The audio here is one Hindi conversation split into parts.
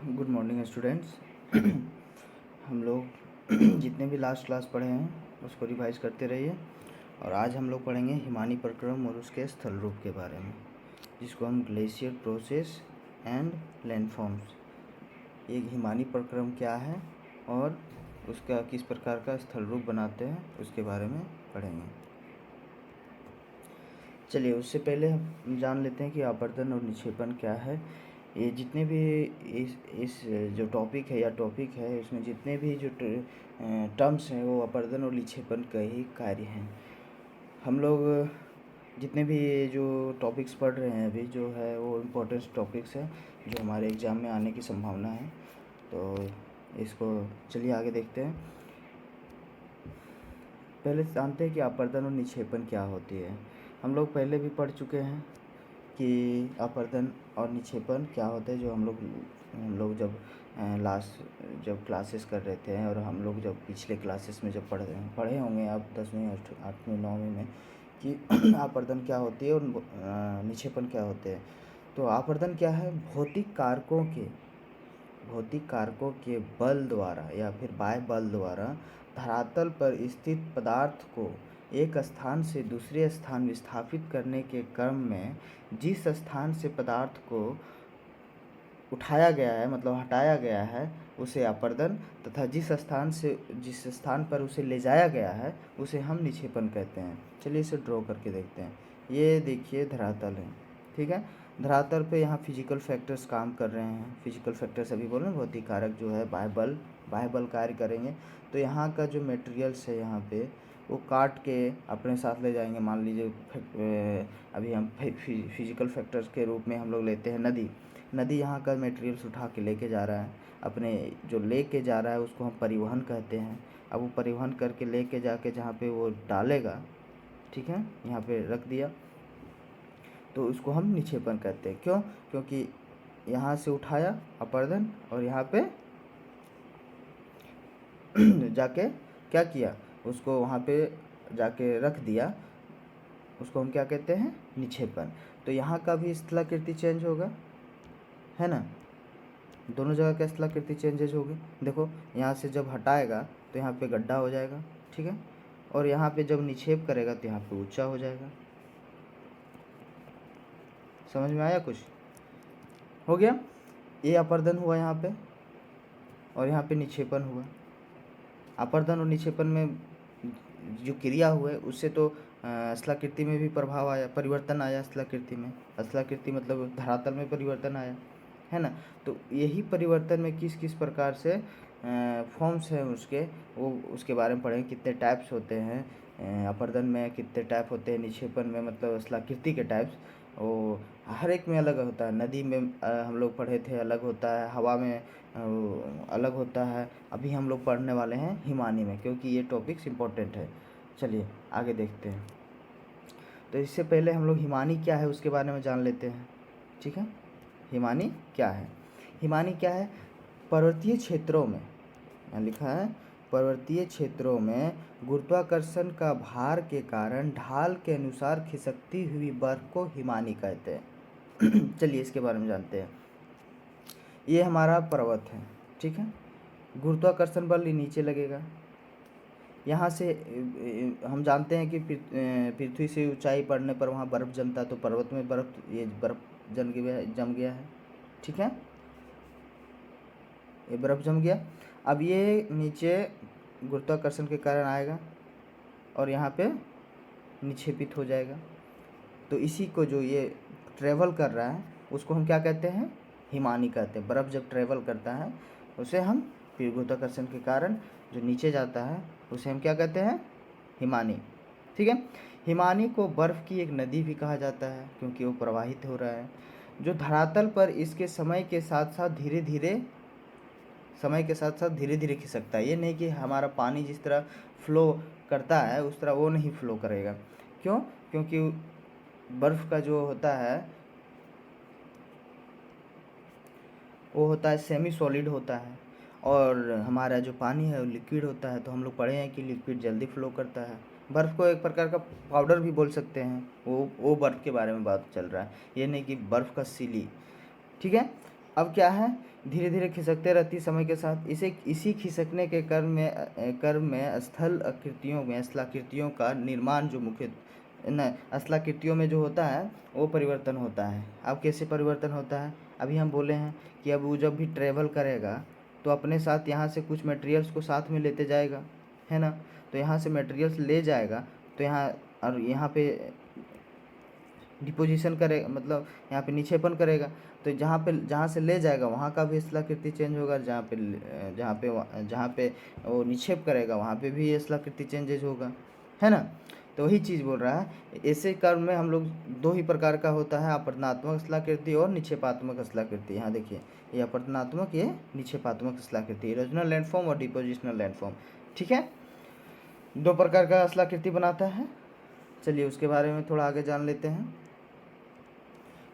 Good morning students. हम लोग जितने भी लास्ट क्लास पढ़े हैं उसको रिवाइज करते रहिए। और आज हम लोग पढ़ेंगे हिमानी प्रक्रम और उसके स्थल रूप के बारे में, जिसको हम ग्लेशियर प्रोसेस एंड लैंडफॉर्म्स, ये हिमानी प्रक्रम क्या है और उसका किस प्रकार का स्थल रूप बनाते हैं उसके बारे में पढ़ेंगे। चलिए, उससे पहले हम जान लेते हैं कि आवर्तन और निक्षेपण क्या है। ये जितने भी इस जो टॉपिक है उसमें जितने भी जो टर्म्स हैं वो आवर्तन और निक्षेपण का ही कार्य हैं। हम लोग जितने भी जो टॉपिक्स पढ़ रहे हैं अभी जो है वो इम्पोर्टेंट टॉपिक्स है जो हमारे एग्ज़ाम में आने की संभावना है। तो इसको चलिए आगे देखते हैं। पहले जानते हैं कि आवर्तन और निक्षेपण क्या होती है। हम लोग पहले भी पढ़ चुके हैं कि आवर्तन और निक्षेपण क्या होता है, जो हम लोग जब क्लासेस कर रहे थे, और हम लोग जब पिछले क्लासेस में जब पढ़े होंगे आप 10वीं 8वीं 9वीं में कि आवर्तन क्या होती है और निक्षेपण क्या होते हैं। तो आवर्तन क्या है? भौतिक कारकों के बल द्वारा या फिर बाह्य बल द्वारा धरातल पर स्थित पदार्थ को एक स्थान से दूसरे स्थान विस्थापित करने के क्रम में जिस स्थान से पदार्थ को उठाया गया है, मतलब हटाया गया है, उसे आवर्तन, तथा जिस स्थान पर उसे ले जाया गया है उसे हम निक्षेपण कहते हैं। चलिए इसे ड्रॉ करके देखते हैं। ये देखिए धरातल है, ठीक है। धरातल पे यहाँ फिजिकल फैक्टर्स काम कर रहे हैं। फिजिकल फैक्टर्स अभी बोल रहे हैं, भौतिक कारक जो है बाह्य बल कार्य करेंगे। तो यहाँ का जो मटेरियल्स है यहाँ पे वो काट के अपने साथ ले जाएंगे। मान लीजिए अभी हम फिजिकल फैक्टर्स के रूप में हम लोग लेते हैं नदी यहाँ का मटेरियल्स उठा के लेके जा रहा है। अपने जो लेके जा रहा है उसको हम परिवहन कहते हैं। अब वो परिवहन करके लेके जाके जहाँ पे वो डालेगा, ठीक है, यहाँ पे रख दिया, तो उसको हम निक्षेपण कहते हैं। क्यों? क्योंकि यहाँ से उठाया आवर्तन और यहाँ पे जाके क्या किया, उसको वहाँ पे जाके रख दिया, उसको हम क्या कहते हैं? निक्षेपण। तो यहाँ का भी स्थलाकृति चेंज होगा, है ना। दोनों जगह का स्थलाकृति चेंजेज होगी। देखो यहाँ से जब हटाएगा तो यहाँ पे गड्ढा हो जाएगा, ठीक है, और यहाँ पे जब निक्षेप करेगा तो यहाँ पे ऊंचा हो जाएगा। समझ में आया? कुछ हो गया। ये अपर्दन हुआ यहाँ पे और यहाँ पे निक्षेपण हुआ। अपर्दन और निक्षेपण में जो क्रिया हुए उससे तो स्थलाकृति में भी प्रभाव आया, परिवर्तन आया स्थलाकृति में। स्थलाकृति मतलब धरातल में परिवर्तन आया, है ना। तो यही परिवर्तन में किस किस प्रकार से फॉर्म्स हैं वो उसके बारे में पढ़ेंगे। कितने टाइप्स होते हैं अपर्दन में, कितने टाइप होते हैं निक्षेपण में, मतलब स्थलाकृति के टाइप्स। वो हर एक में अलग होता है। नदी में हम लोग पढ़े थे अलग होता है, हवा में अलग होता है। अभी हम लोग पढ़ने वाले हैं हिमानी में, क्योंकि ये टॉपिक्स इम्पोर्टेंट है। चलिए आगे देखते हैं। तो इससे पहले हम लोग हिमानी क्या है उसके बारे में जान लेते हैं, ठीक है। हिमानी क्या है? हिमानी क्या है? पर्वतीय क्षेत्रों में, यहाँ लिखा है, पर्वतीय क्षेत्रों में गुरुत्वाकर्षण का भार के कारण ढाल के अनुसार खिसकती हुई बर्फ को हिमानी कहते हैं। चलिए इसके बारे में जानते हैं। ये हमारा पर्वत है, ठीक है। गुरुत्वाकर्षण बल नीचे लगेगा। यहाँ से हम जानते हैं कि पृथ्वी से ऊंचाई बढ़ने पर वहाँ बर्फ़ जमता है, तो पर्वत में बर्फ़ जम गया है, ठीक है। ये बर्फ़ जम गया। अब ये नीचे गुरुत्वाकर्षण के कारण आएगा और यहाँ पे निक्षेपित हो जाएगा। तो इसी को जो ये ट्रेवल कर रहा है उसको हम क्या कहते हैं? हिमानी कहते हैं। बर्फ़ जब ट्रेवल करता है उसे हम फिर गुरुत्वाकर्षण के कारण जो नीचे जाता है उसे हम क्या कहते हैं? हिमानी, ठीक है। हिमानी को बर्फ़ की एक नदी भी कहा जाता है क्योंकि वो प्रवाहित हो रहा है, जो धरातल पर इसके समय के साथ साथ धीरे धीरे खिसकता है। ये नहीं कि हमारा पानी जिस तरह फ्लो करता है उस तरह वो नहीं फ्लो करेगा। क्यों? क्योंकि बर्फ़ का जो होता है वो होता है सेमी सॉलिड होता है, और हमारा जो पानी है वो लिक्विड होता है। तो हम लोग पढ़े हैं कि लिक्विड जल्दी फ्लो करता है। बर्फ़ को एक प्रकार का पाउडर भी बोल सकते हैं। वो बर्फ़ के बारे में बात चल रहा है, ये नहीं कि बर्फ़ का सिली, ठीक है। अब क्या है, धीरे धीरे खिसकते रहती समय के साथ। इसी खिसकने के क्रम में स्थलाकृतियों का निर्माण जो मुख्य न स्थलाकृतियों में जो होता है वो परिवर्तन होता है। अब कैसे परिवर्तन होता है, अभी हम बोले हैं कि अब वो जब भी ट्रेवल करेगा तो अपने साथ यहाँ से कुछ मटेरियल्स को साथ में लेते जाएगा, है ना। तो यहाँ से मटेरियल्स ले जाएगा तो यहाँ पे डिपोजिशन करेगा, मतलब यहाँ पे निक्षेपण करेगा। तो जहाँ से ले जाएगा वहाँ का भी स्थलाकृति चेंज होगा, जहाँ पे वो निक्षेप करेगा वहाँ पे भी स्थलाकृति चेंजेज होगा, है ना। तो वही चीज़ बोल रहा है। ऐसे क्रम में हम लोग दो ही प्रकार का होता है, अपवर्तनात्मक स्थलाकृति और निक्षेपात्मक स्थलाकृति। यहाँ देखिए, ये अपवर्तनात्मक, ये निक्षेपात्मक स्थलाकृति, इरोजनल लैंडफॉर्म और डिपोजिशनल लैंडफॉर्म, ठीक है। दो प्रकार का स्थलाकृति बनाता है। चलिए उसके बारे में थोड़ा आगे जान लेते हैं,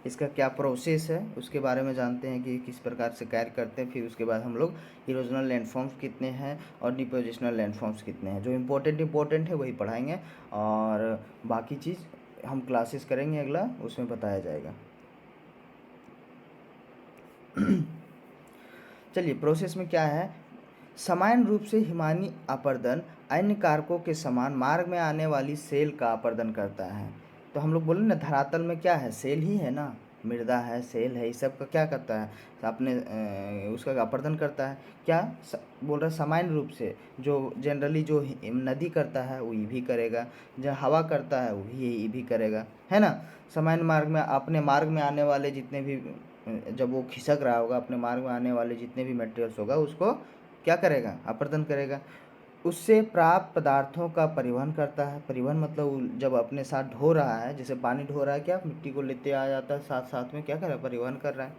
इसका क्या प्रोसेस है उसके बारे में जानते हैं कि किस प्रकार से कार्य करते हैं। फिर उसके बाद हम लोग इरोजनल लैंडफॉर्म्स कितने हैं और डिपोजिशनल लैंडफॉर्म्स कितने हैं, जो इम्पोर्टेंट है वही पढ़ाएंगे, और बाकी चीज़ हम क्लासेस करेंगे अगला, उसमें बताया जाएगा। चलिए प्रोसेस में क्या है, समान रूप से हिमानी अपर्दन अन्य कारकों के समान मार्ग में आने वाली सेल का अपर्दन करता है। तो हम लोग बोले ना, धरातल में क्या है, सेल ही है ना, मृदा है, सेल है, इस सब का क्या करता है, अपने उसका अपर्दन करता है। क्या बोल रहा है, समान रूप से, जो जनरली जो नदी करता है वो ये भी करेगा, जो हवा करता है वो भी ये भी करेगा, है ना। समान मार्ग में अपने मार्ग में आने वाले जितने भी, जब वो खिसक रहा होगा अपने मार्ग में आने वाले जितने भी मटेरियल्स होगा उसको क्या करेगा, अपर्दन करेगा। उससे प्राप्त पदार्थों का परिवहन करता है। परिवहन मतलब जब अपने साथ ढो रहा है, जैसे पानी ढो रहा है, क्या मिट्टी को लेते आ जाता है, साथ साथ में क्या कर रहा है, परिवहन कर रहा है।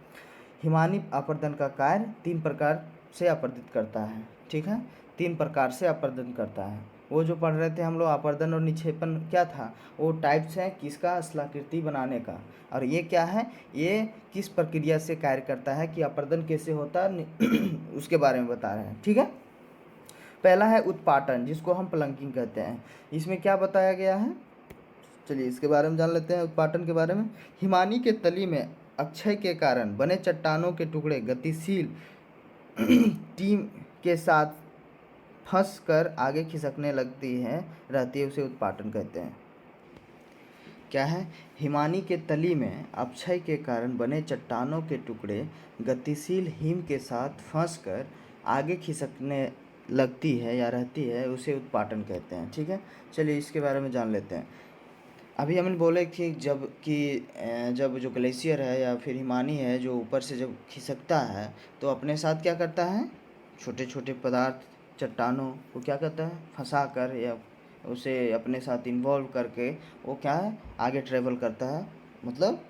हिमानी अपर्दन का कार्य 3 प्रकार से अपर्दित करता है, ठीक है, 3 प्रकार से अपर्दन करता है। वो जो पढ़ रहे थे हम लोग, अपर्दन और निक्षेपण क्या था, वो टाइप्स हैं किसका, स्थलाकृति बनाने का। और ये क्या है, ये किस प्रक्रिया से कार्य करता है, कि अपर्दन कैसे होता है उसके बारे में बता रहे हैं, ठीक है। पहला है उत्पाटन, जिसको हम प्लंकिंग कहते हैं। इसमें क्या बताया गया है, चलिए इसके बारे में जान लेते हैं, उत्पाटन के बारे में। हिमानी के तली में अक्षय के कारण बने चट्टानों के टुकड़े गतिशील टीम के साथ फंस कर आगे खिसकने लगती रहती है, उसे उत्पाटन कहते हैं। क्या है, हिमानी के तली में अक्षय के कारण बने चट्टानों के टुकड़े गतिशील हिम के साथ फंसकर आगे खिसकने लगती है या रहती है, उसे उत्पाटन कहते हैं, ठीक है। चलिए इसके बारे में जान लेते हैं। अभी हमने बोले कि जब जो ग्लेशियर है या फिर हिमानी है, जो ऊपर से जब खिसकता है तो अपने साथ क्या करता है, छोटे छोटे पदार्थ चट्टानों को क्या करता है, फंसा कर या उसे अपने साथ इन्वॉल्व करके वो क्या है, आगे ट्रेवल करता है, मतलब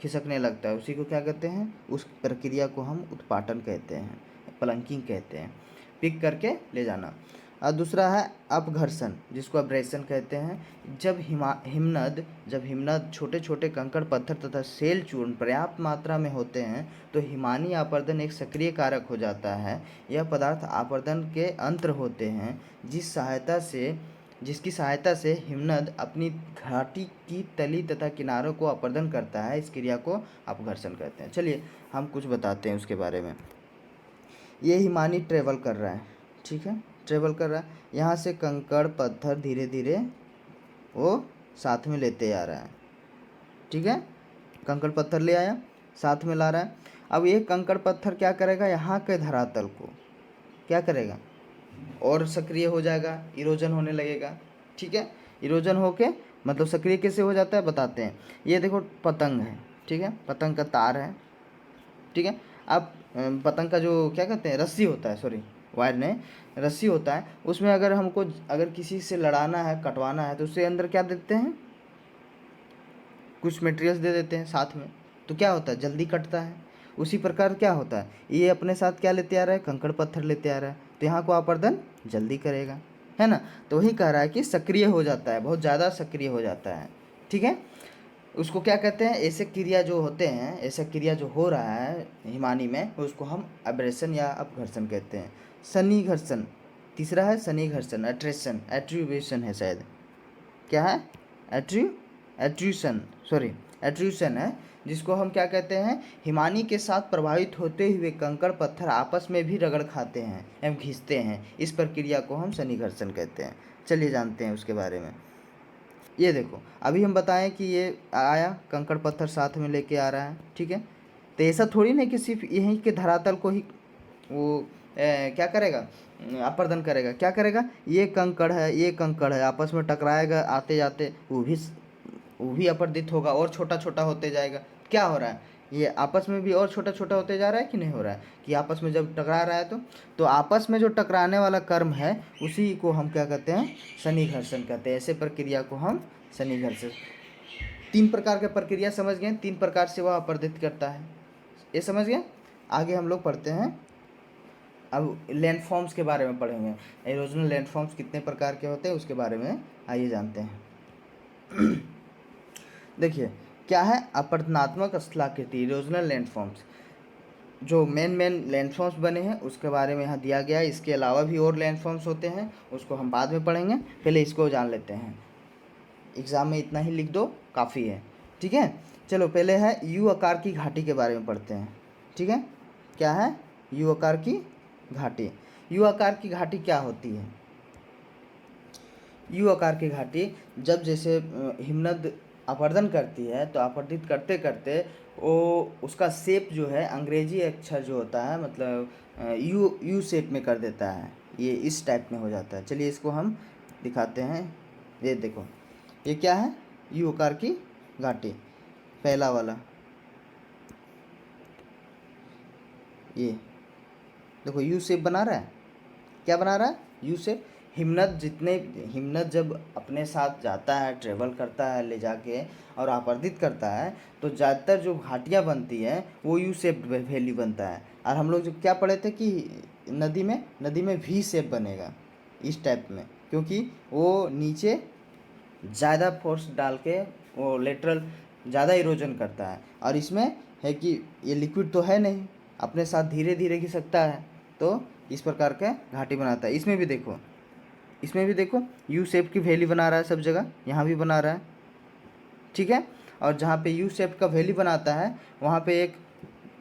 खिसकने लगता है। उसी को क्या कहते हैं, उस प्रक्रिया को हम उत्पाटन कहते हैं, प्लंकिंग कहते हैं, पिक करके ले जाना। और दूसरा है अपघर्षण, जिसको अब्रेशन कहते हैं। जब हिमनद छोटे छोटे कंकड़ पत्थर तथा सेल चूर्ण पर्याप्त मात्रा में होते हैं तो हिमानी अपरदन एक सक्रिय कारक हो जाता है। यह पदार्थ अपरदन के अंतर होते हैं, जिसकी सहायता से हिमनद अपनी घाटी की तली तथा किनारों को अपरदन करता है। इस क्रिया को अपघर्षण कहते हैं। चलिए हम कुछ बताते हैं उसके बारे में। ये हिमानी ट्रेवल कर रहा है, ठीक है, ट्रेवल कर रहा है, यहाँ से कंकड़ पत्थर धीरे धीरे वो साथ में लेते आ रहा है, ठीक है, कंकड़ पत्थर ले आया, साथ में ला रहा है। अब ये कंकड़ पत्थर क्या करेगा, यहाँ के धरातल को क्या करेगा, और सक्रिय हो जाएगा, इरोजन होने लगेगा, ठीक है। इरोजन होके मतलब सक्रिय कैसे हो जाता है बताते हैं। ये देखो पतंग है, ठीक है, पतंग का तार है, ठीक है। अब पतंग का जो क्या कहते हैं, रस्सी होता है, सॉरी वायर नहीं, रस्सी होता है, उसमें अगर किसी से लड़ाना है, कटवाना है, तो उससे अंदर क्या देते हैं, कुछ मटेरियल्स दे देते हैं साथ में, तो क्या होता है, जल्दी कटता है। उसी प्रकार क्या होता है, ये अपने साथ क्या लेते आ रहा है, कंकड़ पत्थर लेते आ रहा है, तो यहाँ को अपरदन जल्दी करेगा, है ना। तो वही कह रहा है कि सक्रिय हो जाता है, बहुत ज़्यादा सक्रिय हो जाता है, ठीक है। उसको क्या कहते हैं, ऐसे क्रिया जो होते हैं, ऐसा क्रिया जो हो रहा है हिमानी में, उसको हम एब्रेशन या अपघर्षण कहते हैं। सनी घर्षण तीसरा है, सनी घर्षण, एट्रीब्यूशन है शायद, क्या है, एट्रीब्यूशन है। जिसको हम क्या कहते हैं, हिमानी के साथ प्रभावित होते हुए कंकड़ पत्थर आपस में भी रगड़ खाते हैं एवं घिसते हैं। इस प्रक्रिया को हम शनि घर्षण कहते हैं। चलिए जानते हैं उसके बारे में। ये देखो, अभी हम बताएं कि ये आया कंकड़ पत्थर साथ में लेके आ रहा है, ठीक है। तो ऐसा थोड़ी नहीं कि सिर्फ यहीं के धरातल को ही वो क्या करेगा, अपर्दन करेगा। क्या करेगा, ये कंकड़ है, ये कंकड़ है, आपस में टकराएगा आते जाते, वो भी अपर्दित होगा और छोटा छोटा होते जाएगा। क्या हो रहा है, ये आपस में भी और छोटा छोटा होते जा रहा है कि नहीं हो रहा है, कि आपस में जब टकरा रहा है तो आपस में जो टकराने वाला कर्म है उसी को हम क्या कहते हैं, शनि घर्षण कहते हैं। ऐसे प्रक्रिया को हम शनि घर्षण। 3 प्रकार के प्रक्रिया समझ गए, 3 प्रकार से वह अपर्दित करता है, ये समझ गए। आगे हम लोग पढ़ते हैं, अब लैंडफॉर्म्स के बारे में पढ़ेंगे। एरोजनल लैंडफॉर्म्स कितने प्रकार के होते हैं उसके बारे में आइए जानते हैं। देखिए क्या है, अपरदनात्मक स्थलाकृति इरोजनल लैंडफॉर्म्स। जो मेन लैंडफॉर्म्स बने हैं उसके बारे में यहाँ दिया गया है। इसके अलावा भी और लैंडफॉर्म्स होते हैं, उसको हम बाद में पढ़ेंगे, पहले इसको जान लेते हैं। एग्ज़ाम में इतना ही लिख दो, काफ़ी है, ठीक है। चलो पहले है यू आकार की घाटी के बारे में पढ़ते हैं, ठीक है। क्या है, यू आकार की घाटी। यू आकार की घाटी क्या होती है, यू आकार की घाटी जब जैसे हिमनद अपर्दन करती है तो अपर्दित करते करते वो उसका शेप जो है, अंग्रेजी अक्षर जो होता है मतलब यू शेप में कर देता है, ये इस टाइप में हो जाता है। चलिए इसको हम दिखाते हैं। ये देखो, ये क्या है, यू आकार की घाटी, पहला वाला ये देखो यू शेप बना रहा है। क्या बना रहा है, यू शेप। हिमनद जब अपने साथ जाता है, ट्रेवल करता है ले जाके और अपर्दित करता है तो ज़्यादातर जो घाटियाँ बनती हैं वो यू शेप वैली बनता है। और हम लोग जो क्या पढ़े थे कि नदी में वी शेप बनेगा इस टाइप में, क्योंकि वो नीचे ज़्यादा फोर्स डाल के वो लेटरल ज़्यादा इरोजन करता है। और इसमें है कि ये लिक्विड तो है नहीं, अपने साथ धीरे धीरे घिस सकता है, तो इस प्रकार का घाटी बनाता है। इसमें भी देखो यू शेप की वैली बना रहा है सब जगह, यहाँ भी बना रहा है, ठीक है। और जहाँ पे यू शेप का वैली बनाता है वहाँ पे एक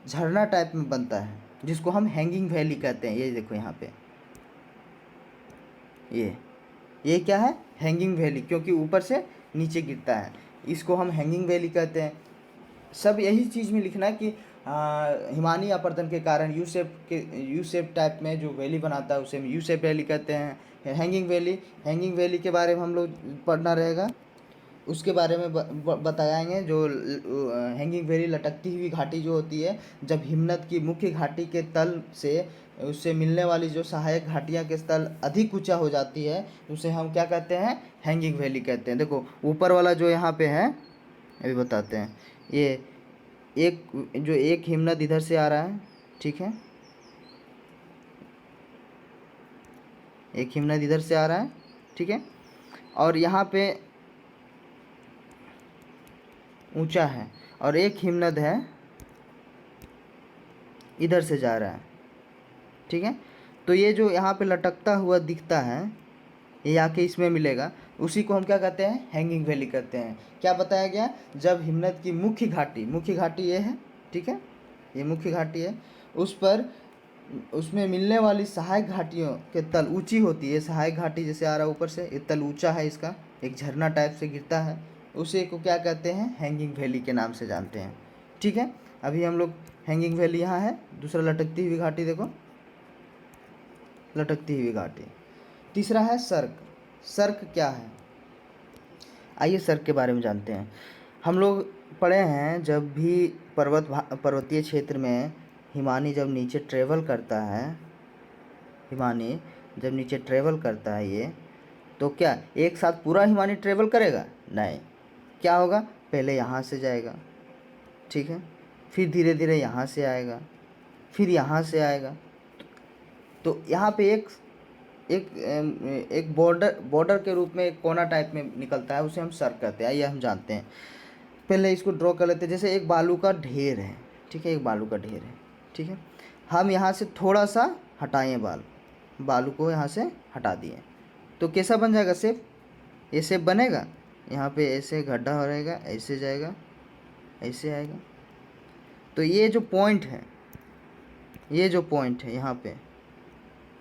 झरना टाइप में बनता है जिसको हम हैंगिंग वैली कहते हैं। ये देखो यहाँ पे ये क्या है, हैंगिंग वैली, क्योंकि ऊपर से नीचे गिरता है, इसको हम हैंगिंग वैली कहते हैं। सब यही चीज़ में लिखना है कि हिमानी अपर्दन के कारण यू शेप टाइप में जो वैली बनाता है उसे हम यू शेप वैली कहते हैं। हैंगिंग वैली के बारे में हम लोग पढ़ना रहेगा, उसके बारे में बताएंगे। जो हैंगिंग वैली लटकती हुई घाटी जो होती है, जब हिमनद की मुख्य घाटी के तल से उससे मिलने वाली जो सहायक घाटियाँ के तल अधिक ऊंचा हो जाती है उसे हम क्या कहते हैं, हैंगिंग वैली कहते हैं। देखो ऊपर वाला जो यहाँ पे है अभी बताते हैं, ये एक हिमनद इधर से आ रहा है, ठीक है, एक हिमनद इधर से आ रहा है, ठीक है, और यहाँ पे ऊंचा है, और एक हिमनद है इधर से जा रहा है, ठीक है। तो ये जो यहाँ पे लटकता हुआ दिखता है ये आके इसमें मिलेगा, उसी को हम क्या कहते हैं, हैंगिंग वैली कहते हैं। क्या बताया गया, जब हिमनद की मुख्य घाटी ये है, ठीक है, ये मुख्य घाटी है, उसमें मिलने वाली सहायक घाटियों के तल ऊंची होती है। सहायक घाटी जैसे आ रहा है ऊपर से, ये तल ऊंचा है, इसका एक झरना टाइप से गिरता है, उसे को क्या कहते हैं, हैंगिंग वैली के नाम से जानते हैं, ठीक है। अभी हम लोग हैंगिंग वैली यहाँ है, दूसरा लटकती हुई घाटी, देखो लटकती हुई घाटी। तीसरा है सर्क क्या है, आइए सर्क के बारे में जानते हैं। हम लोग पढ़े हैं जब भी पर्वतीय क्षेत्र में हिमानी जब नीचे ट्रेवल करता है ये, तो क्या एक साथ पूरा हिमानी ट्रेवल करेगा, नहीं। क्या होगा, पहले यहाँ से जाएगा, ठीक है, फिर धीरे धीरे यहाँ से आएगा, फिर यहाँ से आएगा। तो यहाँ पे एक बॉर्डर के रूप में एक कोना टाइप में निकलता है, उसे हम सर्क कहते हैं। ये हम जानते हैं, पहले इसको ड्रॉ कर लेते हैं। जैसे एक बालू का ढेर है, ठीक है, एक बालू का ढेर है, ठीक है, हम यहाँ से थोड़ा सा हटाएं, बालू को यहाँ से हटा दिए तो कैसा बन जाएगा शेप, ये शेप बनेगा। यहाँ पे ऐसे गड्ढा हो रहेगा, ऐसे जाएगा, ऐसे आएगा। तो ये जो पॉइंट है, ये जो पॉइंट है यहाँ पे,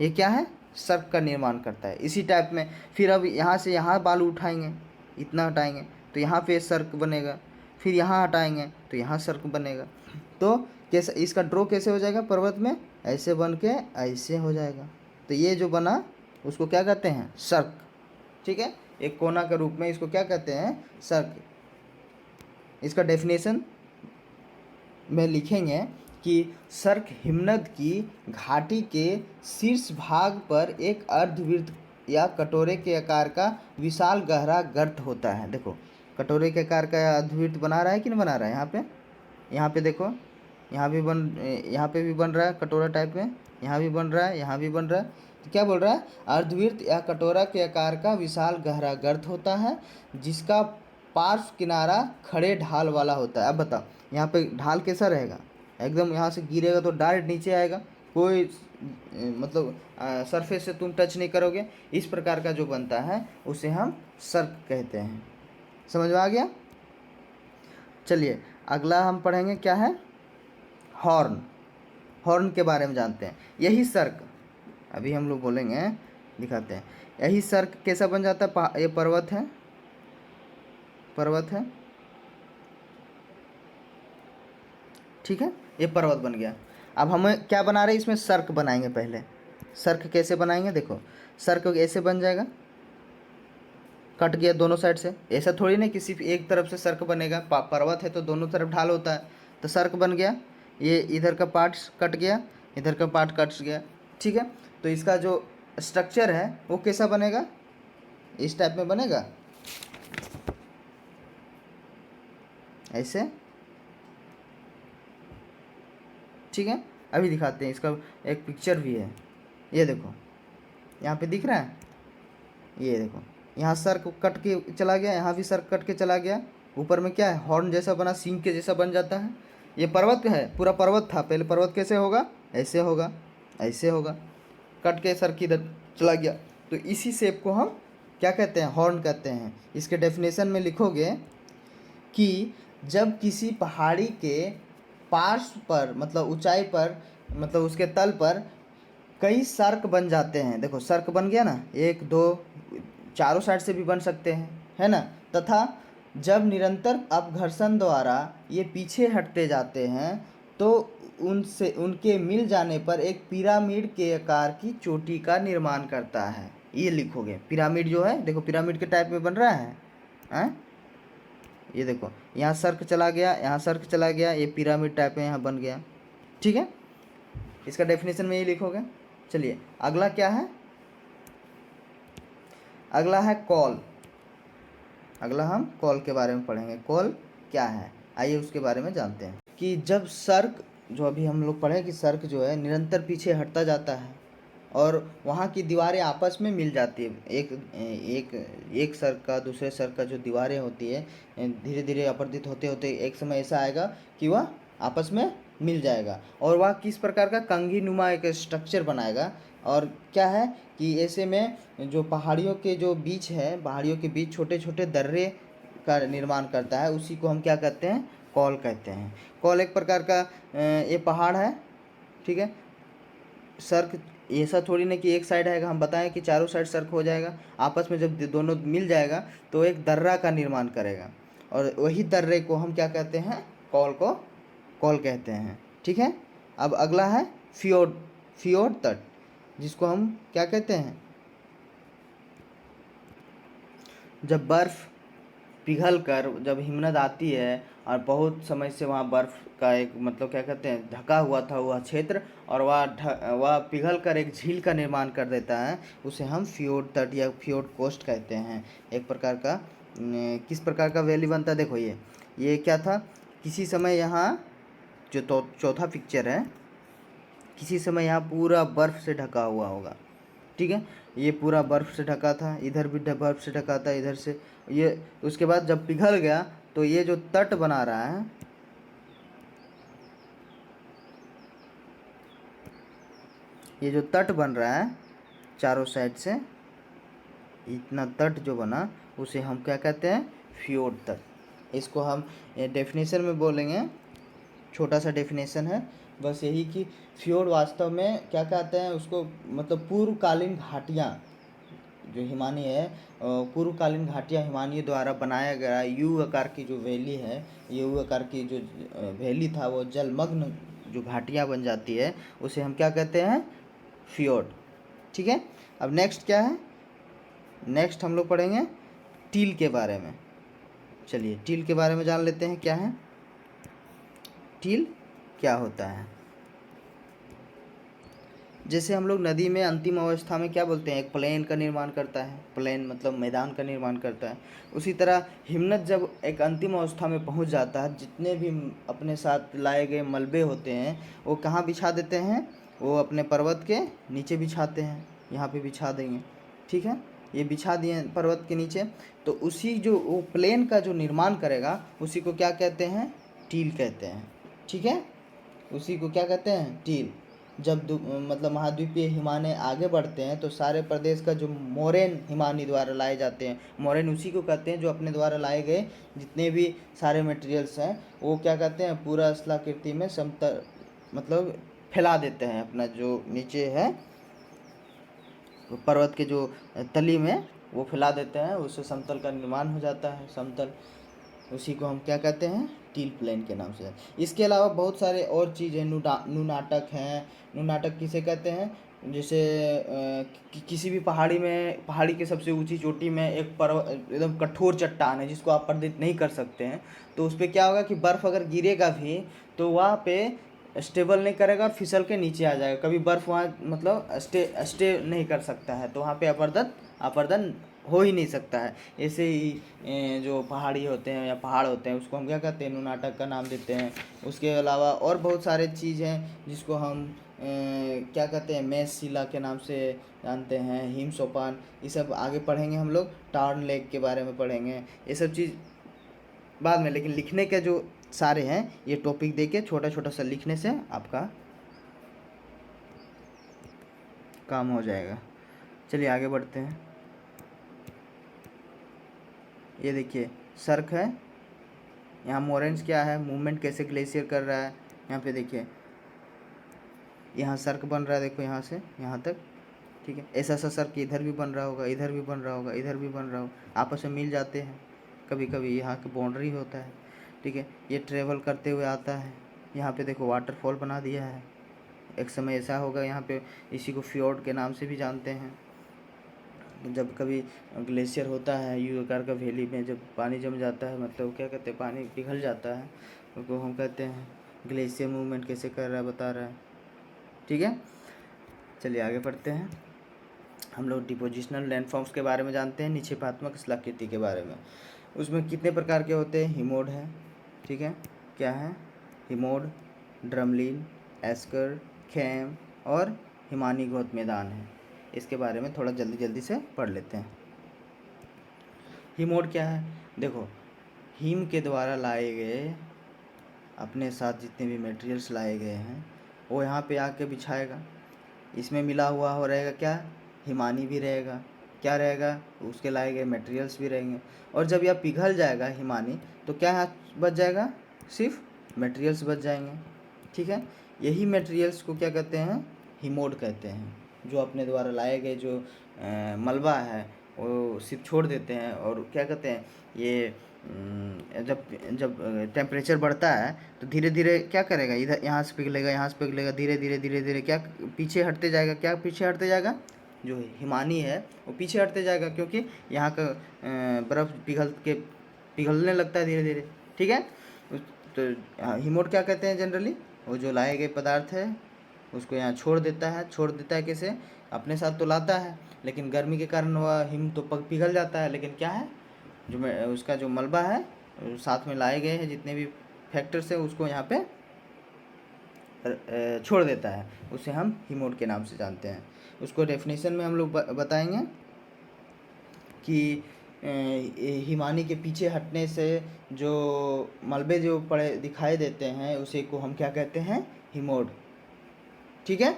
ये क्या है, सर्क का निर्माण करता है। इसी टाइप में फिर अब यहाँ से यहाँ बालू उठाएंगे, इतना हटाएंगे तो यहाँ पे सर्क बनेगा, फिर यहाँ हटाएंगे तो यहाँ सर्क बनेगा। तो कैसे इसका ड्रॉ कैसे हो जाएगा, पर्वत में ऐसे बन के ऐसे हो जाएगा। तो ये जो बना उसको क्या कहते हैं, सर्क। ठीक है, एक कोना के रूप में इसको क्या कहते हैं, सर्क। इसका डेफिनेशन में लिखेंगे कि सर्क हिमनद की घाटी के शीर्ष भाग पर एक अर्धवृत्त या कटोरे के आकार का विशाल गहरा गर्त होता है। देखो कटोरे के आकार का अर्धवृत्त बना रहा है कि नहीं बना रहा है, यहाँ पे देखो, यहाँ पे भी बन रहा है कटोरा टाइप में, यहाँ भी बन रहा है, यहाँ भी बन रहा है। तो क्या बोल रहा है, अर्धवृत्त या कटोरा के आकार का विशाल गहरा गर्त होता है जिसका पार्श्व किनारा खड़े ढाल वाला होता है। अब बताओ यहाँ पे ढाल कैसा रहेगा, एकदम यहाँ से गिरेगा तो डायरेक्ट नीचे आएगा, कोई मतलब सरफेस से तुम टच नहीं करोगे। इस प्रकार का जो बनता है उसे हम सर्क कहते हैं। समझ में आ गया। चलिए अगला हम पढ़ेंगे क्या है, हॉर्न। हॉर्न के बारे में जानते हैं। यही सर्क अभी हम लोग बोलेंगे, दिखाते हैं। यही सर्क कैसा बन जाता है, ये पर्वत है, पर्वत है, ठीक है, ये पर्वत बन गया। अब हमें क्या बना रहे हैं, इसमें सर्क बनाएंगे। पहले सर्क कैसे बनाएंगे, देखो सर्क ऐसे बन जाएगा, कट गया दोनों साइड से। ऐसा थोड़ी नहीं कि सिर्फ एक तरफ से सर्क बनेगा, पर्वत है तो दोनों तरफ ढाल होता है, तो सर्क बन गया। ये इधर का पार्ट कट गया, इधर का पार्ट कट गया, ठीक है। तो इसका जो स्ट्रक्चर है वो कैसा बनेगा, इस टाइप में बनेगा, ऐसे, ठीक है। अभी दिखाते हैं, इसका एक पिक्चर भी है, ये देखो यहाँ पे दिख रहा है, ये देखो यहाँ सर्क कट के चला गया, यहाँ भी सर्क कट के चला गया। ऊपर में क्या है, हॉर्न जैसा बना, सींग के जैसा बन जाता है। ये पर्वत है, पूरा पर्वत था पहले, पर्वत कैसे होगा, ऐसे होगा, ऐसे होगा, कट के सर्क इधर चला गया। तो इसी शेप को हम क्या कहते हैं, हॉर्न कहते हैं। इसके डेफिनेशन में लिखोगे कि जब किसी पहाड़ी के पार्श्व पर, मतलब ऊंचाई पर, मतलब उसके तल पर कई सर्क बन जाते हैं। देखो सर्क बन गया ना, एक दो, चारों साइड से भी बन सकते हैं, है ना। तथा जब निरंतर अपघर्षण द्वारा ये पीछे हटते जाते हैं तो उनसे उनके मिल जाने पर एक पिरामिड के आकार की चोटी का निर्माण करता है। ये लिखोगे, पिरामिड जो है, देखो पिरामिड के टाइप में बन रहा है, ये देखो यहाँ सर्क चला गया, यहाँ सर्क चला गया, ये पिरामिड टाइप में यहाँ बन गया, ठीक है। इसका डेफिनेशन में ये लिखोगे। चलिए अगला क्या है, अगला है कॉल। अगला हम कॉल के बारे में पढ़ेंगे। कॉल क्या है, आइए उसके बारे में जानते हैं। कि जब सर्क, जो अभी हम लोग पढ़े कि सर्क जो है निरंतर पीछे हटता जाता है और वहाँ की दीवारें आपस में मिल जाती है, एक सर्क का दूसरे सर्क का जो दीवारें होती है धीरे धीरे अपरदित होते होते एक समय ऐसा आएगा कि वह आपस में मिल जाएगा और वह किस प्रकार का कंघी नुमा एक स्ट्रक्चर बनाएगा। और क्या है कि ऐसे में जो पहाड़ियों के जो बीच है, पहाड़ियों के बीच छोटे छोटे दर्रे का निर्माण करता है, उसी को हम क्या कहते हैं, कॉल कहते हैं। कॉल एक प्रकार का ये पहाड़ है, ठीक है। सर्क ऐसा थोड़ी ना कि एक साइड है, हम बताएं कि चारों साइड सर्क हो जाएगा, आपस में जब दोनों मिल जाएगा तो एक दर्रा का निर्माण करेगा और वही दर्रे को हम क्या कहते हैं, कॉल को कॉल कहते हैं, ठीक है। अब अगला है फियोर्ड। फियोर्ड तट, जिसको हम क्या कहते हैं, जब बर्फ़ पिघल कर जब हिमनद आती है और बहुत समय से वहाँ बर्फ़ का एक मतलब क्या कहते हैं ढका हुआ था वह क्षेत्र, और वह पिघल कर एक झील का निर्माण कर देता है, उसे हम फियोर्ड तट या फियोर्ड कोस्ट कहते हैं। एक प्रकार का किस प्रकार का वैली बनता है, देखो ये क्या था, किसी समय यहाँ जो चौथा पिक्चर है, किसी समय यहाँ पूरा बर्फ़ से ढका हुआ होगा, ठीक है। ये पूरा बर्फ़ से ढका था, इधर भी बर्फ़ से ढका था, इधर से ये, उसके बाद जब पिघल गया तो ये जो तट बना रहा है, ये जो तट बन रहा है चारों साइड से, इतना तट जो बना उसे हम क्या कहते हैं, फियोर्ड तट, इसको हम डेफिनेशन में बोलेंगे, छोटा सा डेफिनेशन है बस यही कि फ्योर्ड वास्तव में क्या कहते हैं उसको, मतलब पूर्वकालीन घाटियाँ जो हिमानी है, पूर्वकालीन घाटियाँ हिमानियों द्वारा बनाया गया यू आकार की जो वैली है, यू आकार की जो वैली था वो जलमग्न जो घाटियाँ बन जाती है उसे हम क्या कहते हैं, फ्योर्ड। ठीक है, अब नेक्स्ट क्या है, नेक्स्ट हम लोग पढ़ेंगे टील के बारे में। चलिए टील के बारे में जान लेते हैं क्या है, टील क्या होता है। जैसे हम लोग नदी में अंतिम अवस्था में क्या बोलते हैं, एक प्लेन का निर्माण करता है, प्लेन मतलब मैदान का निर्माण करता है, उसी तरह हिमनद जब एक अंतिम अवस्था में पहुंच जाता है, जितने भी अपने साथ लाए गए मलबे होते हैं वो कहाँ बिछा देते हैं, वो अपने पर्वत के नीचे बिछाते हैं, यहाँ पे बिछा देंगे। ठीक है, ये बिछा दिए पर्वत के नीचे, तो उसी जो वो प्लेन का जो निर्माण करेगा उसी को क्या कहते हैं, टील कहते हैं। ठीक है, उसी को क्या कहते हैं, टील। जब मतलब महाद्वीपीय हिमालय आगे बढ़ते हैं तो सारे प्रदेश का जो मोरेन हिमानी द्वारा लाए जाते हैं, मोरेन उसी को कहते हैं जो अपने द्वारा लाए गए जितने भी सारे मटेरियल्स हैं वो क्या कहते हैं, पूरा स्थलाकृति में समतल मतलब फैला देते हैं, अपना जो नीचे है पर्वत के जो तली में वो फैला देते हैं, उससे समतल का निर्माण हो जाता है, समतल, उसी को हम क्या कहते हैं, टील प्लेन के नाम से। इसके अलावा बहुत सारे और चीज़ें नुनाटक हैं, नुनाटक किसे कहते हैं, जैसे किसी भी पहाड़ी में, पहाड़ी के सबसे ऊंची चोटी में एक एकदम कठोर चट्टान है जिसको आप पर्वत नहीं कर सकते हैं, तो उस पर क्या होगा कि बर्फ़ अगर गिरेगा भी तो वहाँ पे स्टेबल नहीं करेगा और फिसल के नीचे आ जाएगा, कभी बर्फ़ वहाँ मतलब स्टे नहीं कर सकता है, तो वहाँ पे अपर्दन हो ही नहीं सकता है। ऐसे ही जो पहाड़ी होते हैं या पहाड़ होते हैं उसको हम क्या कहते हैं, नुनाटक का नाम देते हैं। उसके अलावा और बहुत सारे चीज़ हैं जिसको हम क्या कहते हैं, मेष शिला के नाम से जानते हैं, हिम सोपान, ये सब आगे पढ़ेंगे हम लोग, टार्न लेक के बारे में पढ़ेंगे, ये सब चीज़ बाद में। लेकिन लिखने के जो सारे हैं ये टॉपिक दे के छोटा छोटा सा लिखने से आपका काम हो जाएगा। चलिए आगे बढ़ते हैं। ये देखिए सर्क है, यहाँ मोरेंस क्या है, मूवमेंट कैसे ग्लेशियर कर रहा है, यहाँ पे देखिए यहाँ सर्क बन रहा है, देखो यहाँ से यहाँ तक। ठीक है, ऐसा सा सर्क इधर भी बन रहा होगा, इधर भी बन रहा होगा, इधर भी बन रहा होगा, आपस में मिल जाते हैं, कभी कभी यहाँ का बाउंड्री होता है। ठीक है, ये ट्रेवल करते हुए आता है, यहाँ पे देखो वाटरफॉल बना दिया है, एक समय ऐसा होगा यहाँ पे, इसी को फ्योर्ड के नाम से भी जानते हैं। जब कभी ग्लेशियर होता है यू आकार का वैली में, जब पानी जम जाता है, मतलब क्या कहते हैं, पानी पिघल जाता है, उसको हम कहते हैं ग्लेशियर मूवमेंट कैसे कर रहा है, बता रहा है। ठीक है, चलिए आगे बढ़ते हैं। हम लोग डिपोजिशनल लैंडफॉर्म्स के बारे में जानते हैं, निक्षेपात्मक स्थलाकृति के बारे में। उसमें कितने प्रकार के होते हैं, हिमोड है, ठीक है, क्या है, हिमोड, ड्रमलिन, एस्कर, खैम और हिमानी घोत मैदान है। इसके बारे में थोड़ा जल्दी जल्दी से पढ़ लेते हैं। हिमोड क्या है, देखो हिम के द्वारा लाए गए अपने साथ जितने भी मटेरियल्स लाए गए हैं वो यहाँ पे आके बिछाएगा, इसमें मिला हुआ हो रहेगा क्या, हिमानी भी रहेगा, क्या रहेगा, उसके लाए गए मटेरियल्स भी रहेंगे, और जब यह पिघल जाएगा हिमानी तो क्या यहाँ बच जाएगा, सिर्फ मटेरियल्स बच जाएंगे। ठीक है, यही मटेरियल्स को क्या कहते हैं, हिमोड कहते हैं, जो अपने द्वारा लाए गए जो मलबा है वो सिर्फ छोड़ देते हैं, और क्या कहते हैं ये जब जब टेम्परेचर बढ़ता है तो धीरे धीरे क्या करेगा, इधर यहाँ से पिघलेगा, यहाँ से पिघलेगा, धीरे धीरे क्या पीछे हटते जाएगा, क्या पीछे हटते जाएगा, जो हिमानी है वो पीछे हटते जाएगा, क्योंकि यहाँ का बर्फ़ पिघलने लगता है धीरे धीरे। ठीक है, तो हिमोड क्या कहते हैं, जनरली वो जो लाए गए पदार्थ है उसको यहाँ छोड़ देता है कैसे, अपने साथ तो लाता है लेकिन गर्मी के कारण वह हिम तो पिघल जाता है, लेकिन क्या है जो उसका जो मलबा है साथ में लाए गए हैं जितने भी फैक्टर्स हैं उसको यहाँ पे छोड़ देता है, उसे हम हिमोड के नाम से जानते हैं। उसको डेफिनेशन में हम लोग बताएंगे कि हिमानी के पीछे हटने से जो मलबे जो पड़े दिखाई देते हैं उसे को हम क्या कहते हैं, हिमोड। ठीक है,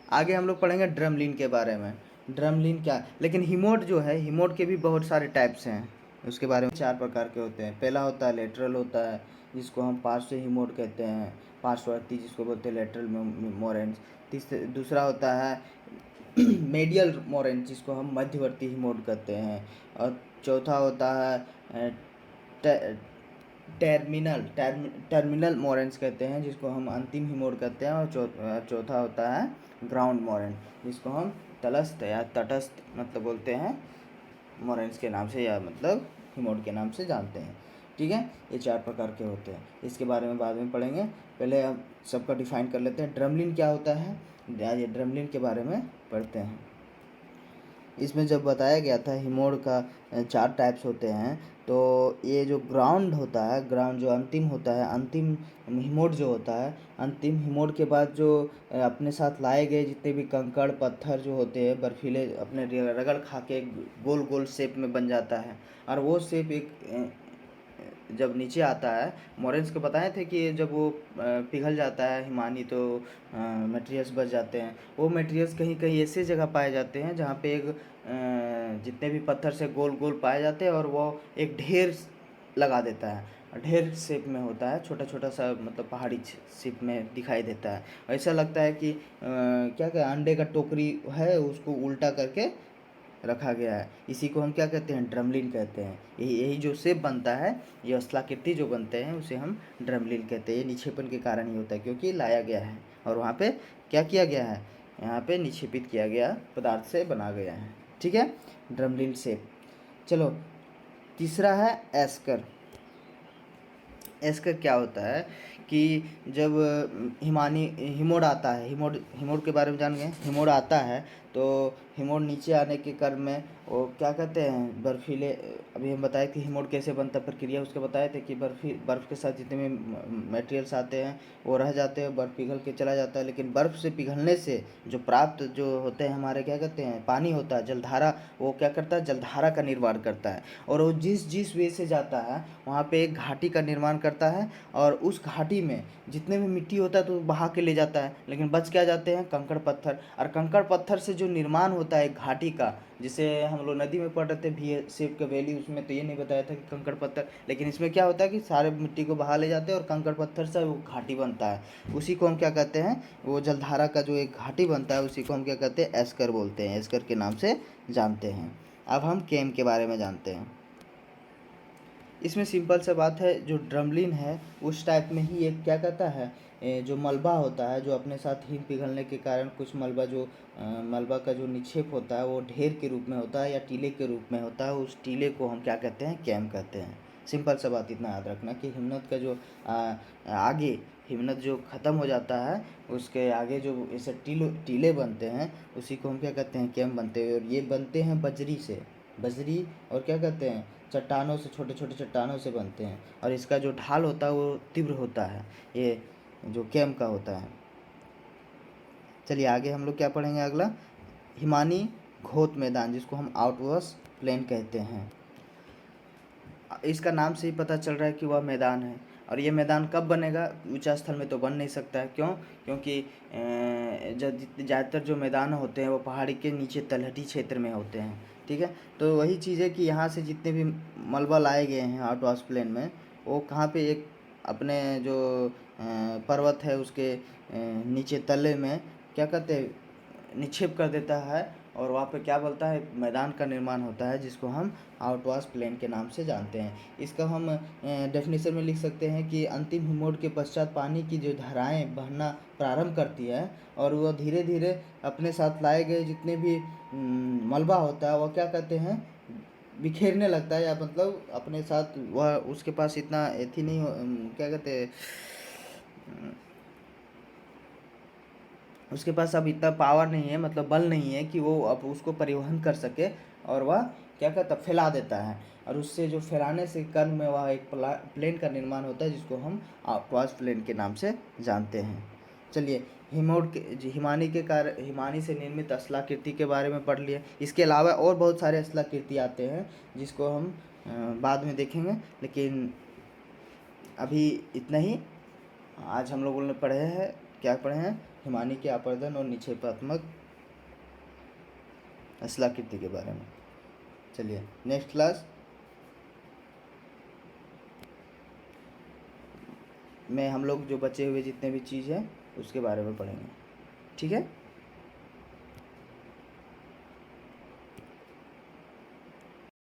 आगे हम लोग पढ़ेंगे ड्रमलिन के बारे में। ड्रमलिन क्या, लेकिन हिमोड जो है, हिमोड के भी बहुत सारे टाइप्स हैं, उसके बारे में 4 प्रकार के होते हैं। पहला होता है लेटरल होता है, जिसको हम पार्श्व हिमोड कहते हैं, पार्श्ववर्ती जिसको बोलते हैं लेटरल मोरेन्स। दूसरा होता है मेडियल मोरेन्स, जिसको हम मध्यवर्ती हिमोड कहते हैं। और चौथा होता है टर्मिनल मोरेन्स कहते हैं, जिसको हम अंतिम हिमोड कहते हैं। और चौथा होता है ग्राउंड मोरेन, जिसको हम तलस्थ या तटस्थ मतलब बोलते हैं मोरेन्स के नाम से, या मतलब हिमोड के नाम से जानते हैं। ठीक है, ये 4 प्रकार के होते हैं। इसके बारे में बाद में पढ़ेंगे, पहले हम सबका डिफाइन कर लेते हैं। ड्रमलिन क्या होता है, ये ड्रमलिन के बारे में पढ़ते हैं। इसमें जब बताया गया था हिमोड का 4 टाइप्स होते हैं, तो ये जो ग्राउंड होता है, ग्राउंड जो अंतिम होता है, अंतिम हिमोड जो होता है, अंतिम हिमोड के बाद जो अपने साथ लाए गए जितने भी कंकड़ पत्थर जो होते हैं बर्फीले, अपने रगड़ खा के गोल गोल शेप में बन जाता है। और वो शेप एक जब नीचे आता है, मोरेन्स को बताए थे कि जब वो पिघल जाता है हिमानी, तो मटेरियल्स बच जाते हैं। वो मटेरियल्स कहीं कहीं ऐसे जगह पाए जाते हैं जहाँ पे एक जितने भी पत्थर से गोल गोल पाए जाते हैं, और वो एक ढेर लगा देता है, ढेर शेप में होता है, छोटा छोटा सा मतलब पहाड़ी शेप में दिखाई देता है। ऐसा लगता है कि क्या क्या अंडे का टोकरी है, उसको उल्टा करके रखा गया है। इसी को हम क्या कहते हैं, ड्रमलिन कहते हैं। यही जो शेप बनता है, ये स्थलाकृति जो बनते हैं, उसे हम ड्रमलिन कहते हैं। ये निक्षेपण के कारण ही होता है, क्योंकि लाया गया है और वहाँ पे क्या किया गया है, यहाँ पे निक्षेपित किया गया पदार्थ से बना गया है। ठीक है, ड्रमलिन शेप। चलो, तीसरा है एस्कर। एस्कर क्या होता है कि जब हिमोड आता है, हिमोड के बारे में जान गए। हिमोड आता है तो हिमोड नीचे आने के क्रम में वो क्या कहते हैं, बर्फीले, अभी हम बताए कि हिमोड कैसे बनता प्रक्रिया, उसके बताए थे कि बर्फ़ के साथ जितने भी मटेरियल्स आते हैं वो रह जाते हैं, बर्फ़ पिघल के चला जाता है। लेकिन बर्फ़ से पिघलने से जो प्राप्त जो होते हैं हमारे क्या कहते हैं, पानी होता है, जलधारा, वो क्या करता है, जलधारा का निर्माण करता है। और वो जिस वे से जाता है वहाँ पे एक घाटी का निर्माण करता है, और उस घाटी में जितने भी मिट्टी होता है तो बहा के ले जाता है, लेकिन बच क्या जाते हैं, कंकड़ पत्थर। और कंकड़ पत्थर से जो निर्माण होता है घाटी का, जिसे हम लोग नदी में पढ़ रहे थे भी शेप का वैली, उसमें तो ये नहीं बताया था कि कंकड़ पत्थर, लेकिन इसमें क्या होता है कि सारे मिट्टी को बहा ले जाते हैं और कंकड़ पत्थर से वो घाटी बनता है। उसी को हम क्या कहते हैं, वो जलधारा का जो एक घाटी बनता है, उसी को हम क्या कहते हैं, एस्कर बोलते हैं, एस्कर के नाम से जानते हैं। अब हम केम के बारे में जानते हैं। इसमें सिंपल सा बात है, जो ड्रमलिन है उस टाइप में ही एक क्या कहता है, जो मलबा होता है, जो अपने साथ हिम पिघलने के कारण कुछ मलबा, जो मलबा का जो निक्षेप होता है वो ढेर के रूप में होता है या टीले के रूप में होता है, उस टीले को हम क्या कहते हैं, कैम कहते हैं। सिंपल सा बात इतना याद रखना कि हिमनद का जो आगे हिमनद जो ख़त्म हो जाता है, उसके आगे जो ऐसे टीले बनते हैं, उसी को हम क्या कहते हैं, कैम बनते हैं। और ये बनते हैं बजरी से, बजरी और क्या कहते हैं, चट्टानों से, छोटे छोटे चट्टानों से बनते हैं। और इसका जो ढाल होता है वो तीव्र होता है, ये जो कैम का होता है। चलिए आगे हम लोग क्या पढ़ेंगे, अगला हिमानी घोत मैदान, जिसको हम आउटवर्स प्लेन कहते हैं। इसका नाम से ही पता चल रहा है कि वह मैदान है। और ये मैदान कब बनेगा, ऊंचा स्थल में तो बन नहीं सकता है। क्यों? क्योंकि ज़्यादातर जो मैदान होते हैं वो पहाड़ी के नीचे तलहटी क्षेत्र में होते हैं। ठीक है, तो वही चीज़ है कि यहाँ से जितने भी मलबा लाए गए हैं आउटवाश प्लेन में, वो कहाँ पे एक अपने जो पर्वत है उसके नीचे तले में क्या कहते हैं, निक्षेप कर देता है, और वहाँ पे क्या बोलता है, मैदान का निर्माण होता है, जिसको हम आउटवाश प्लेन के नाम से जानते हैं। इसका हम डेफिनेशन में लिख सकते हैं कि अंतिम हिमोड के पश्चात पानी की जो धाराएं बहना प्रारंभ करती है, और वह धीरे धीरे अपने साथ लाए गए जितने भी मलबा होता है वह क्या कहते हैं, बिखेरने लगता है, या मतलब अपने साथ वह, उसके पास इतना एथी नहीं क्या कहते हैं, उसके पास अब इतना पावर नहीं है, मतलब बल नहीं है कि वो अब उसको परिवहन कर सके, और वह क्या कहता, फैला देता है। और उससे जो फैलाने से क्रम में वह एक प्लेन का निर्माण होता है, जिसको हम आउटवाश प्लेन के नाम से जानते हैं। चलिए, हिमानी से निर्मित स्थलाकृति के बारे में पढ़ लिए। इसके अलावा और बहुत सारे स्थलाकृति आते हैं, जिसको हम बाद में देखेंगे, लेकिन अभी इतना ही। आज हम लोगों ने पढ़े हैं, क्या पढ़े हैं, हिमानी के आपर्दन और निक्षेपात्मक स्थलाकृति के बारे में। चलिए नेक्स्ट क्लास में हम लोग जो बचे हुए जितने भी चीज़ हैं उसके बारे में पढ़ेंगे। ठीक है।